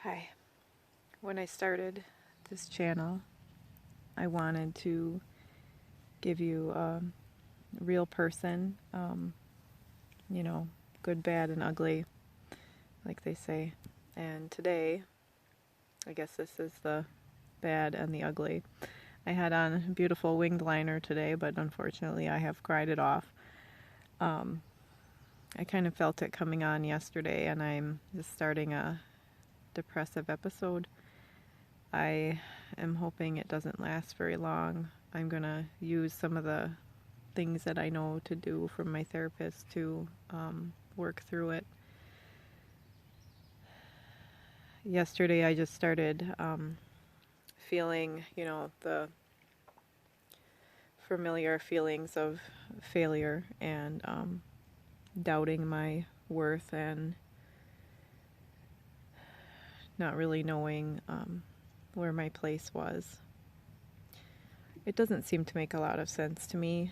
Hi. When I started this channel, I wanted to give you a real person, good, bad, and ugly, like they say. And today, I guess this is the bad and the ugly. I had on a beautiful winged liner today, but unfortunately I have cried it off. I kind of felt it coming on yesterday, and I'm just starting a depressive episode. I am hoping it doesn't last very long. I'm going to use some of the things that I know to do from my therapist to work through it. Yesterday I just started feeling, the familiar feelings of failure and doubting my worth and not really knowing where my place was. It doesn't seem to make a lot of sense to me.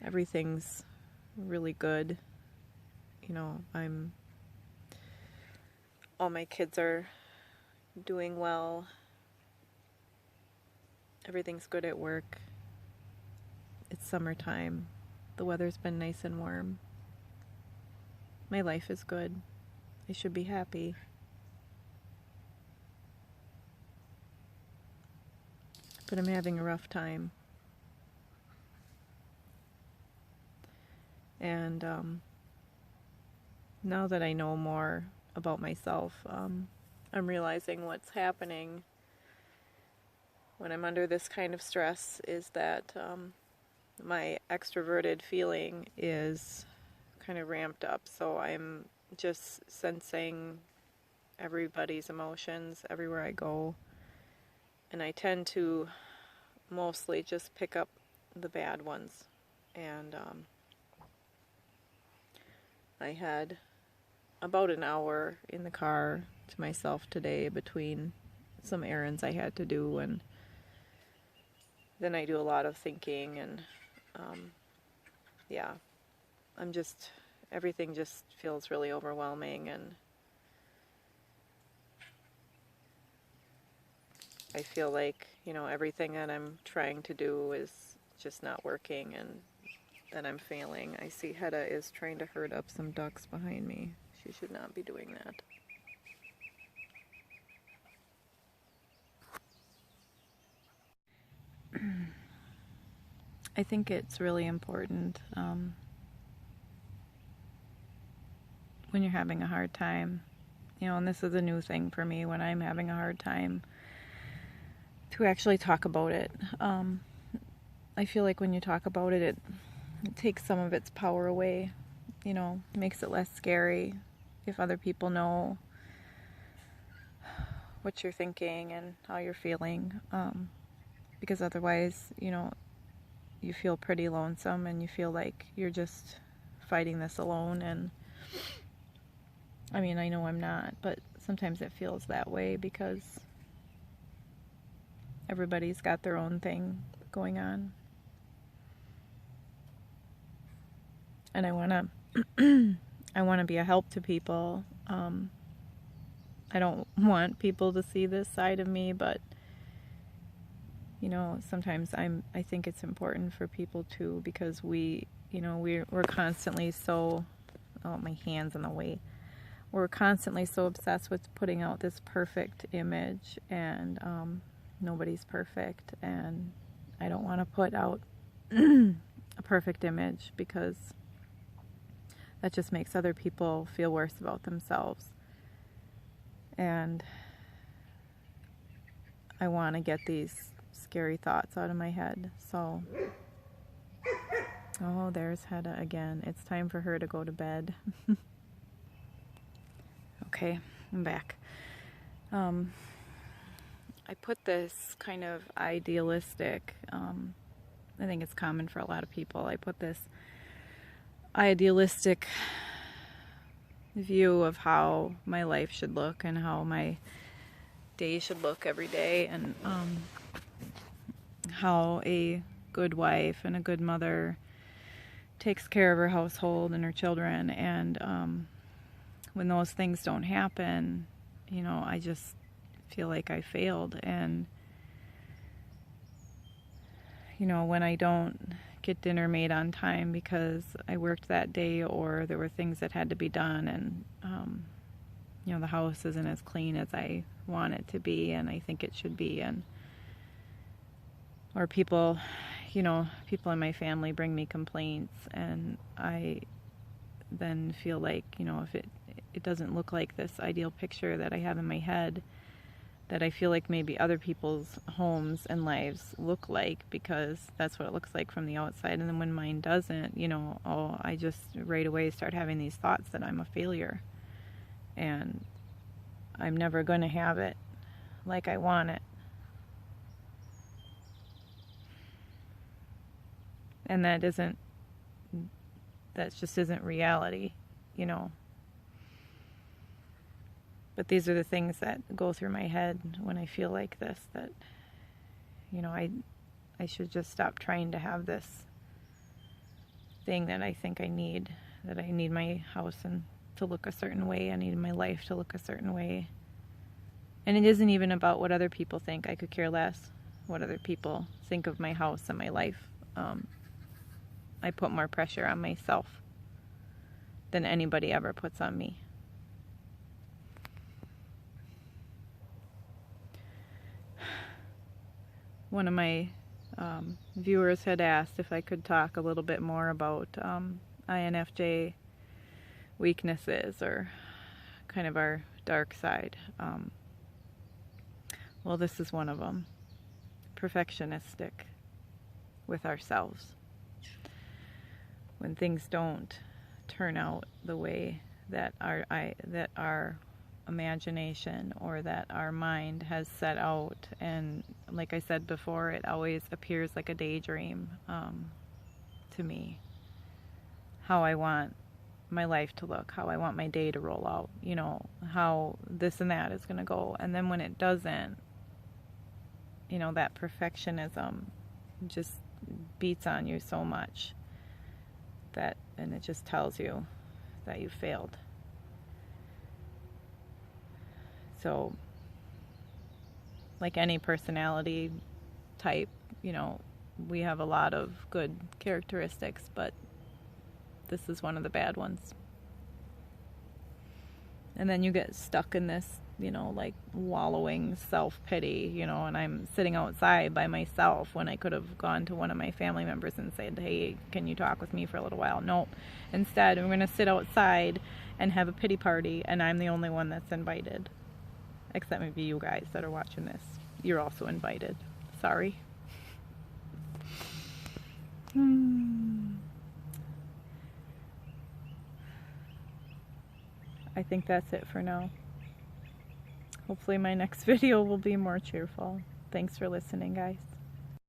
Everything's really good. All my kids are doing well. Everything's good at work. It's summertime. The weather's been nice and warm. My life is good. I should be happy. But I'm having a rough time. And now that I know more about myself, I'm realizing what's happening when I'm under this kind of stress is that my extroverted feeling is kind of ramped up. So I'm just sensing everybody's emotions everywhere I go. And I tend to mostly just pick up the bad ones. And I had about an hour in the car to myself today between some errands I had to do, and then I do a lot of thinking, and everything just feels really overwhelming, and I feel like, everything that I'm trying to do is just not working, and that I'm failing. I see Hedda is trying to herd up some ducks behind me. She should not be doing that. I think it's really important when you're having a hard time, and this is a new thing for me when I'm having a hard time, to actually talk about it. I feel like when you talk about it, it takes some of its power away, makes it less scary if other people know what you're thinking and how you're feeling, because otherwise, you feel pretty lonesome and you feel like you're just fighting this alone. And I mean, I know I'm not, but sometimes it feels that way because everybody's got their own thing going on. And I want to be a help to people. I don't want people to see this side of me, but sometimes I think it's important for people too, because we're constantly so, oh, my hand's in the way. We're constantly so obsessed with putting out this perfect image, and nobody's perfect, and I don't want to put out a perfect image, because that just makes other people feel worse about themselves. And I want to get these scary thoughts out of my head. So, oh, there's Hedda again. It's time for her to go to bed. Okay, I'm back. I put this kind of idealistic, I think it's common for a lot of people, I put this idealistic view of how my life should look and how my day should look every day, and how a good wife and a good mother takes care of her household and her children, and when those things don't happen, you know, I just feel like I failed. And, you know, when I don't get dinner made on time because I worked that day, or there were things that had to be done, and, you know, the house isn't as clean as I want it to be and I think it should be, and or people, you know, people in my family bring me complaints, and I then feel like, you know, if it doesn't look like this ideal picture that I have in my head, that I feel like maybe other people's homes and lives look like, because that's what it looks like from the outside. And then when mine doesn't, you know, I just right away start having these thoughts that I'm a failure and I'm never going to have it like I want it. And that just isn't reality, you know. But these are the things that go through my head when I feel like this, that, you know, I should just stop trying to have this thing that I think I need, that I need my house to look a certain way, I need my life to look a certain way. And it isn't even about what other people think. I could care less what other people think of my house and my life. I put more pressure on myself than anybody ever puts on me. One of my viewers had asked if I could talk a little bit more about INFJ weaknesses, or kind of our dark side. Well, this is one of them. Perfectionistic with ourselves. When things don't turn out the way that our imagination or that our mind has set out, and like I said before, it always appears like a daydream to me, how I want my life to look, how I want my day to roll out, you know, how this and that is going to go. And then when it doesn't, you know, that perfectionism just beats on you so much that, and it just tells you that you failed. So, like any personality type, you know, we have a lot of good characteristics, but this is one of the bad ones. And then you get stuck in this, you know, like wallowing self-pity, you know, and I'm sitting outside by myself when I could have gone to one of my family members and said, hey, can you talk with me for a little while? Nope. Instead, I'm going to sit outside and have a pity party, and I'm the only one that's invited. Except maybe you guys that are watching this. You're also invited. Sorry. I think that's it for now. Hopefully my next video will be more cheerful. Thanks for listening, guys.